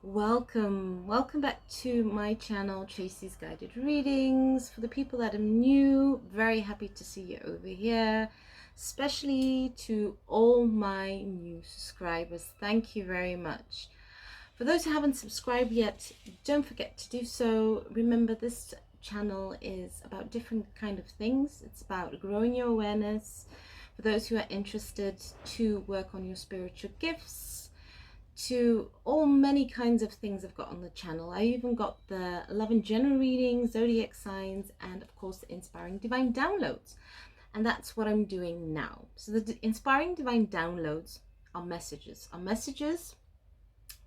Welcome back to my channel, Tracy's Guided Readings. For the people that are new, very happy to see you over here, especially to all my new subscribers. Thank you very much. For those who haven't subscribed yet, don't forget to do so. Remember, this channel is about different kind of things. It's about growing your awareness. For those who are interested to work on your spiritual gifts, to all many kinds of things I've got on the channel. I even got the love and general readings, zodiac signs, and of course the inspiring divine downloads. And that's what I'm doing now. So the inspiring divine downloads are messages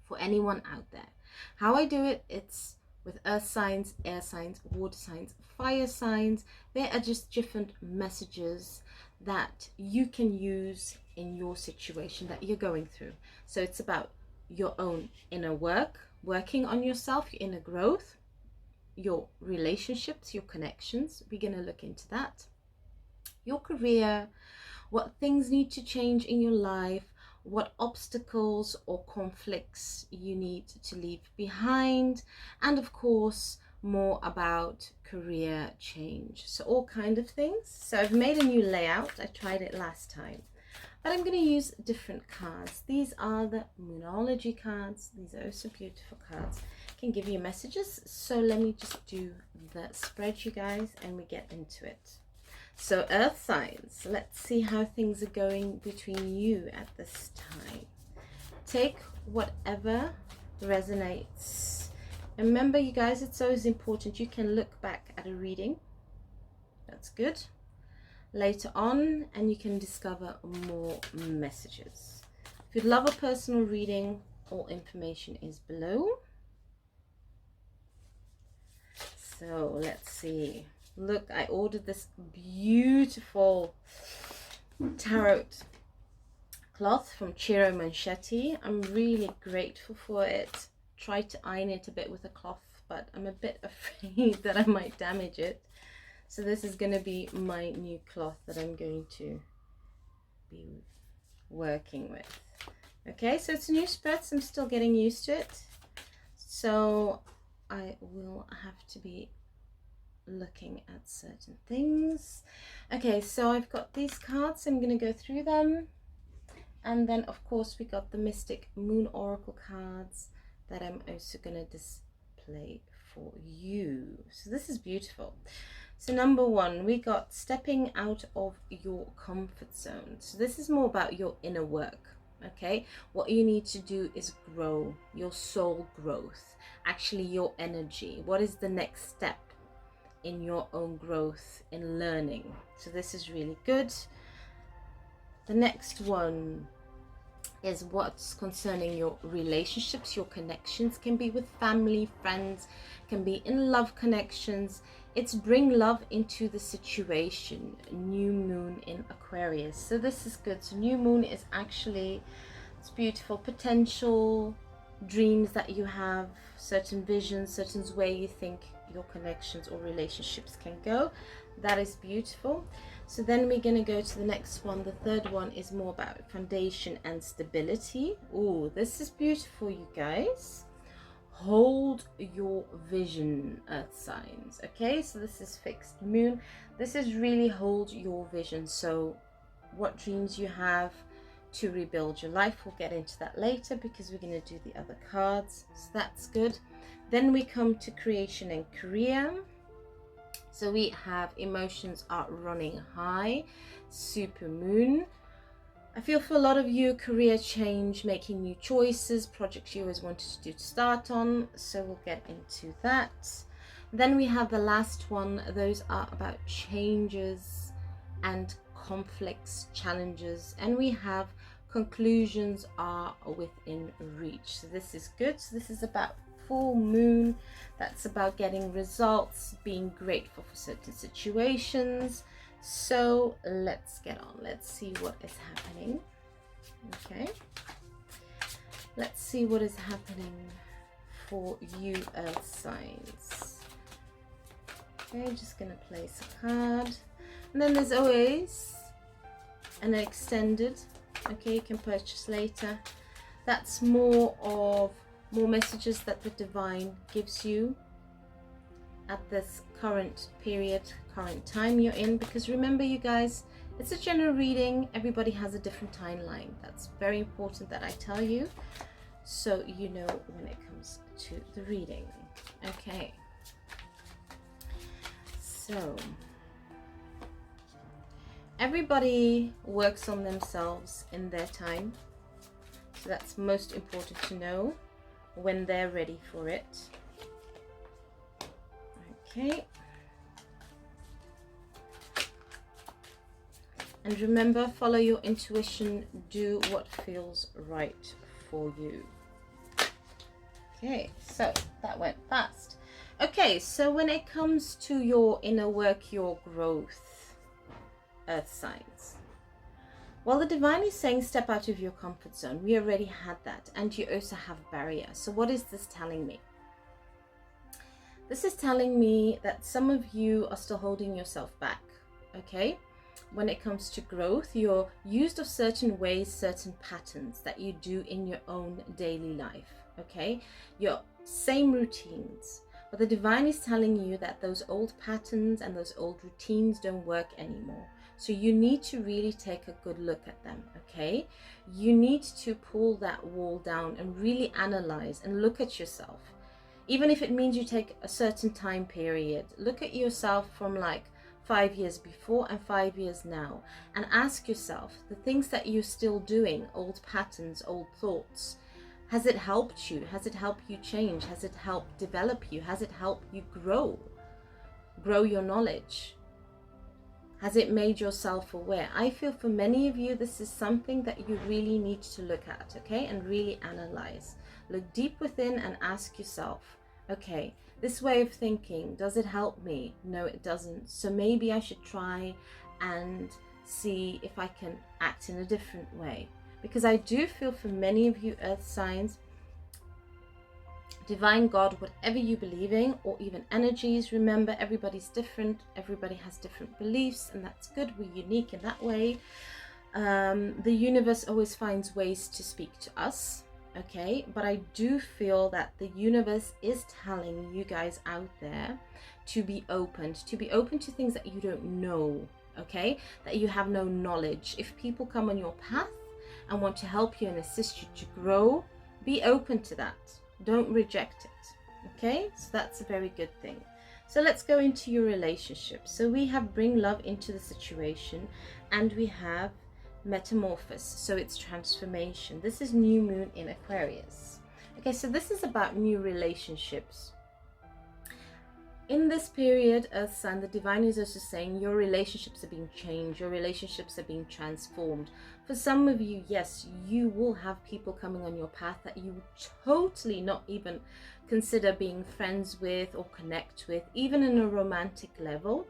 for anyone out there. How I do it, it's with earth signs, air signs, water signs, fire signs. They are just different messages that you can use in your situation that you're going through. So it's about your own inner working on yourself, your inner growth, your relationships, your connections. We're going to look into that. Your career, what things need to change in your life, what obstacles or conflicts you need to leave behind, and of course more about career change. So all kind of things. So I've made a new layout. I tried it last time, but I'm going to use different cards. These are the Moonology cards. These are also beautiful cards. Can give you messages. So let me just do the spread, you guys, and we get into it. So earth signs, let's see how things are going between you at this time. Take whatever resonates. Remember, you guys, it's always important. You can look back at a reading. That's good. Later on, and you can discover more messages. If you'd love a personal reading, all information is below. So let's see. Look, I ordered this beautiful tarot cloth from Ciro Manchetti. I'm really grateful for it. Tried to iron it a bit with a cloth, but I'm a bit afraid that I might damage it. So this is going to be my new cloth that I'm going to be working with. Okay, so it's a new spread, so I'm still getting used to it. So I will have to be looking at certain things. Okay, so I've got these cards. I'm going to go through them. And then, of course, we got the Mystic Moon Oracle cards that I'm also going to display for you. So this is beautiful. So number one, we got stepping out of your comfort zone. So this is more about your inner work. Okay, what you need to do is grow your soul growth, actually your energy. What is the next step in your own growth, in learning? So this is really good. The next one is what's concerning your relationships, your connections. Can be with family, friends, can be in love connections. It's bring love into the situation. New moon in Aquarius, so this is good. So new moon is actually, it's beautiful, potential dreams that you have, certain visions, certain way you think your connections or relationships can go. That is beautiful. So then we're going to go to the next one. The third one is more about foundation and stability. Oh, this is beautiful, you guys. Hold your vision, earth signs. Okay, so this is fixed moon. This is really hold your vision. So what dreams you have to rebuild your life, we'll get into that later because we're going to do the other cards. So that's good. Then we come to creation and career. So we have emotions are running high, super moon. I feel for a lot of you, career change, making new choices, projects you always wanted to do to start on. So we'll get into that. Then we have the last one. Those are about changes and conflicts, challenges. And we have conclusions are within reach. So this is good. So this is about full moon. That's about getting results, being grateful for certain situations. So let's get on. Let's see what is happening. Okay, let's see what is happening for you, earth signs. Okay, just gonna place a card, and then there's always an extended. Okay, you can purchase later. That's more of more messages that the divine gives you at this current period, current time you're in. Because remember, you guys, it's a general reading. Everybody has a different timeline. That's very important that I tell you, so you know when it comes to the reading. Okay, so everybody works on themselves in their time, so that's most important to know when they're ready for it. Okay, and remember, follow your intuition, do what feels right for you. Okay, so that went fast. Okay, so when it comes to your inner work, your growth, earth signs, well, the divine is saying step out of your comfort zone. We already had that, and you also have barrier. So what is this telling me? This is telling me that some of you are still holding yourself back, okay? When it comes to growth, you're used of certain ways, certain patterns that you do in your own daily life, okay? Your same routines. But the divine is telling you that those old patterns and those old routines don't work anymore. So you need to really take a good look at them, okay? You need to pull that wall down and really analyze and look at yourself. Even if it means you take a certain time period, look at yourself from like 5 years before and 5 years now, and ask yourself the things that you're still doing, old patterns, old thoughts. Has it helped you? Has it helped you change? Has it helped develop you? Has it helped you grow your knowledge? Has it made yourself aware? I feel for many of you, this is something that you really need to look at, okay? And really analyze. Look deep within and ask yourself, okay, this way of thinking, does it help me? No, it doesn't. So maybe I should try and see if I can act in a different way. Because I do feel for many of you earth signs, divine God, whatever you believe in, or even energies, remember everybody's different, everybody has different beliefs, and that's good. We're unique in that way. The universe always finds ways to speak to us, okay? But I do feel that the universe is telling you guys out there to be open to things that you don't know, okay? That you have no knowledge. If people come on your path and want to help you and assist you to grow, be open to that. Don't reject it, okay? So that's a very good thing. So let's go into your relationship. So we have bring love into the situation, and we have metamorphosis, so it's transformation. This is new moon in Aquarius. Okay, so this is about new relationships. In this period, Earth Sign, the divine is also saying your relationships are being changed, your relationships are being transformed. For some of you, yes, you will have people coming on your path that you would totally not even consider being friends with or connect with, even in a romantic level.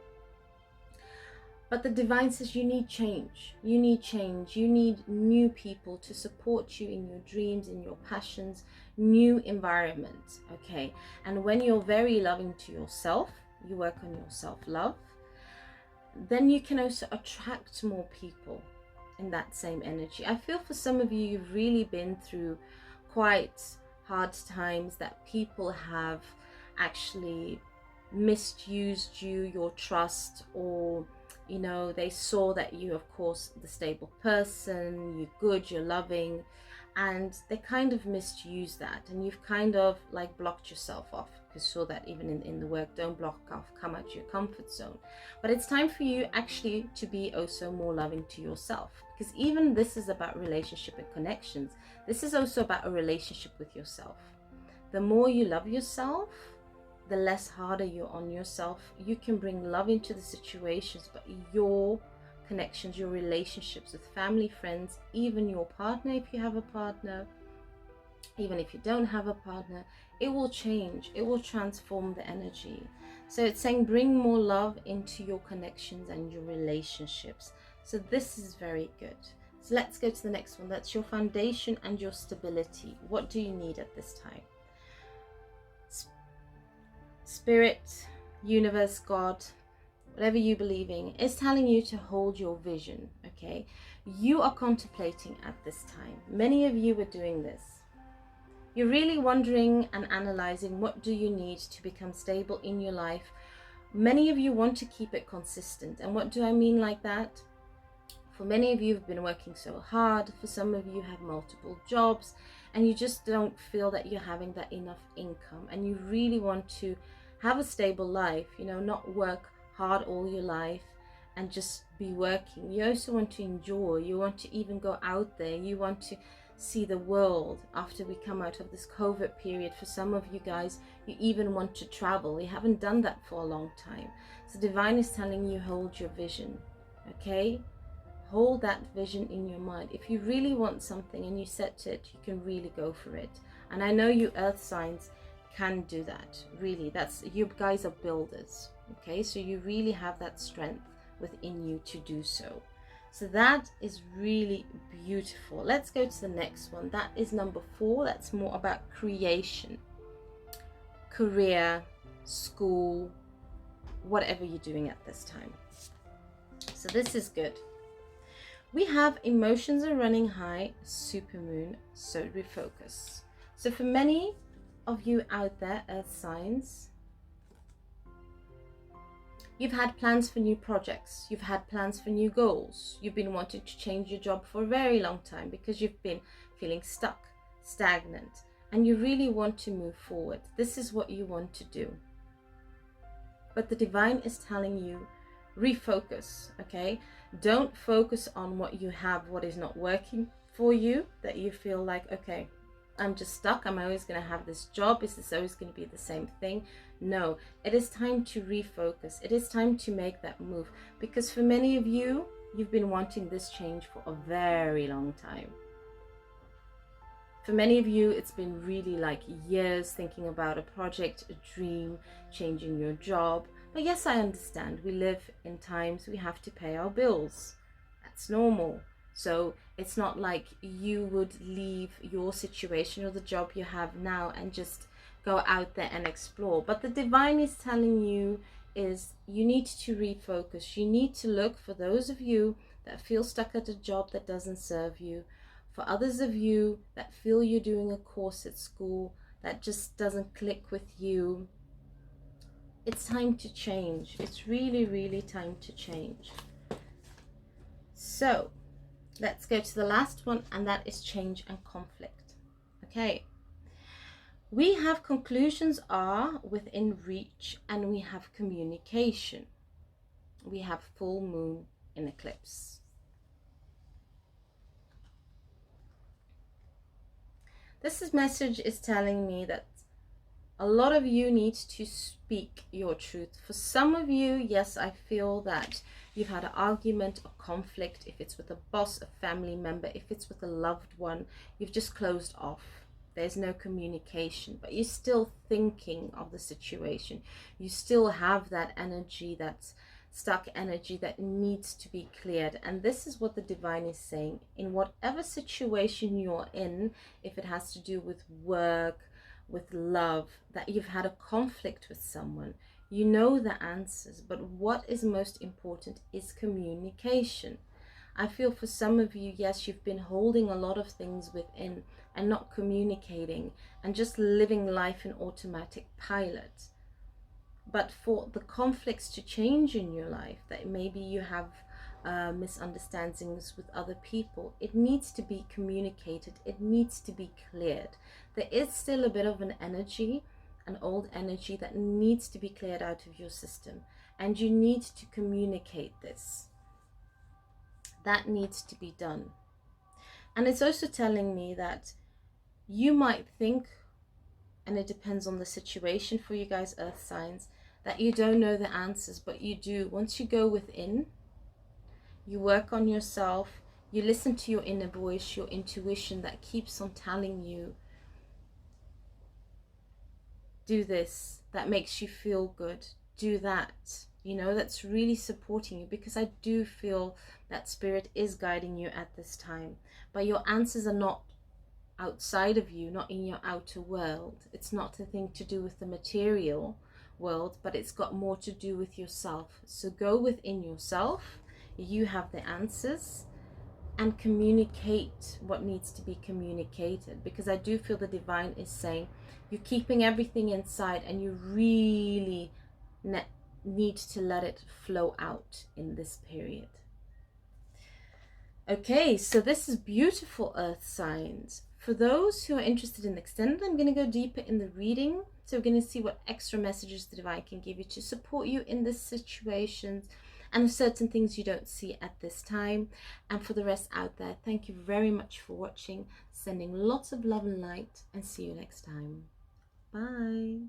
But the divine says you need change. You need change. You need new people to support you in your dreams, in your passions, new environment, okay? And when you're very loving to yourself, you work on your self-love, then you can also attract more people in that same energy. I feel for some of you, you've really been through quite hard times, that people have actually misused you, your trust, or you know, they saw that you, of course, the stable person, you're good, you're loving, and they kind of misused that, and you've kind of like blocked yourself off. Because saw that even in the work, don't block off, come out your comfort zone. But it's time for you actually to be also more loving to yourself, because even this is about relationship and connections. This is also about a relationship with yourself. The more you love yourself, the less harder you're on yourself. You can bring love into the situations, but your connections, your relationships with family, friends, even your partner, if you have a partner, even if you don't have a partner, it will change. It will transform the energy. So it's saying bring more love into your connections and your relationships. So this is very good. So let's go to the next one. That's your foundation and your stability. What do you need at this time? Spirit, universe, God, whatever you believe in, is telling you to hold your vision, okay? You are contemplating at this time. Many of you are doing this. You're really wondering and analyzing, what do you need to become stable in your life? Many of you want to keep it consistent. And what do I mean like that? For many of you have been working so hard. For some of you have multiple jobs, and you just don't feel that you're having that enough income, and you really want to have a stable life, you know, not work hard all your life and just be working. You also want to enjoy. You want to even go out there. You want to see the world after we come out of this COVID period. For some of you guys, you even want to travel. You haven't done that for a long time. So divine is telling you, hold your vision, okay? Hold that vision in your mind. If you really want something and you set it, you can really go for it. And I know you earth signs can do that, really. That's, you guys are builders, okay? So you really have that strength within you to do so. So that is really beautiful. Let's go to the next one. That is number 4. That's more about creation, career, school, whatever you're doing at this time. So this is good. We have emotions are running high, supermoon, so refocus. So for many of you out there, earth signs, you've had plans for new projects. You've had plans for new goals. You've been wanting to change your job for a very long time because you've been feeling stuck, stagnant, and you really want to move forward. This is what you want to do. But the divine is telling you, refocus, okay? Don't focus on what you have, what is not working for you, that you feel like, okay, I'm just stuck. I'm always going to have this job. Is this always going to be the same thing? No, it is time to refocus. It is time to make that move, because for many of you, you've been wanting this change for a very long time. For many of you, it's been really like years thinking about a project, a dream, changing your job. But yes, I understand. We live in times we have to pay our bills. That's normal. So it's not like you would leave your situation or the job you have now and just go out there and explore. But the divine is telling you is you need to refocus. You need to look, for those of you that feel stuck at a job that doesn't serve you, for others of you that feel you're doing a course at school that just doesn't click with you. It's time to change. It's really, really time to change. So let's go to the last one, and that is change and conflict. Okay. We have conclusions are within reach, and we have communication. We have full moon in eclipse. This message is telling me that a lot of you need to speak your truth. For some of you, yes, I feel that you've had an argument or conflict. If it's with a boss, a family member, if it's with a loved one, you've just closed off. There's no communication, but you're still thinking of the situation. You still have that energy, that's stuck energy that needs to be cleared. And this is what the divine is saying. In whatever situation you're in, if it has to do with work, with love, that you've had a conflict with someone, you know the answers, but what is most important is communication. I feel for some of you, yes, you've been holding a lot of things within and not communicating and just living life in automatic pilot. But for the conflicts to change in your life, that maybe you have misunderstandings with other people, it needs to be communicated. It needs to be cleared. There is still a bit of an energy, an old energy that needs to be cleared out of your system, and you need to communicate this. That needs to be done. And it's also telling me that you might think, and it depends on the situation for you guys, earth signs, that you don't know the answers, but you do. Once you go within, you work on yourself, you listen to your inner voice, your intuition that keeps on telling you, do this, that makes you feel good, do that, you know, that's really supporting you, because I do feel that spirit is guiding you at this time. But your answers are not outside of you, not in your outer world. It's not a thing to do with the material world, but it's got more to do with yourself. So go within yourself. You have the answers. and communicate what needs to be communicated, because I do feel the divine is saying you're keeping everything inside and you really need to let it flow out in this period. Okay, so this is beautiful, earth signs. For those who are interested in extended, I'm going to go deeper in the reading. So we're going to see what extra messages the divine can give you to support you in this situation and certain things you don't see at this time. And for the rest out there, thank you very much for watching. Sending lots of love and light, and see you next time. Bye.